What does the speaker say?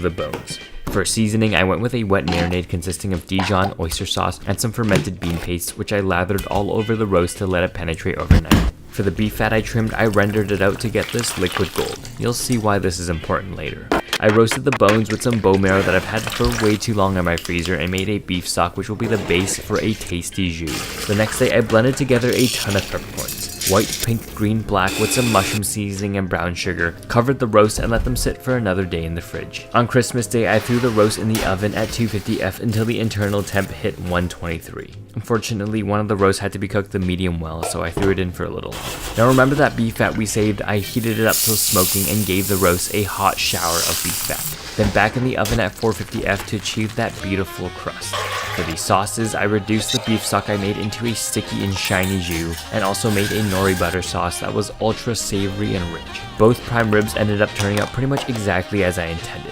of the bones. For seasoning, I went with a wet marinade consisting of Dijon, oyster sauce, and some fermented bean paste, which I lathered all over the roast to let it penetrate overnight. For the beef fat I trimmed, I rendered it out to get this liquid gold. You'll see why this is important later. I roasted the bones with some bone marrow that I've had for way too long in my freezer and made a beef stock which will be the base for a tasty jus. The next day I blended together a ton of peppercorns. White, pink, green, black with some mushroom seasoning and brown sugar, covered the roast and let them sit for another day in the fridge. On Christmas Day I threw the roast in the oven at 250 F until the internal temp hit 123. Unfortunately, one of the roasts had to be cooked the medium well, so I threw it in for a little. Now remember that beef fat we saved? I heated it up till smoking and gave the roast a hot shower of beef fat. Then back in the oven at 450 F to achieve that beautiful crust. For the sauces, I reduced the beef stock I made into a sticky and shiny jus, and also made a nori butter sauce that was ultra savory and rich. Both prime ribs ended up turning out pretty much exactly as I intended.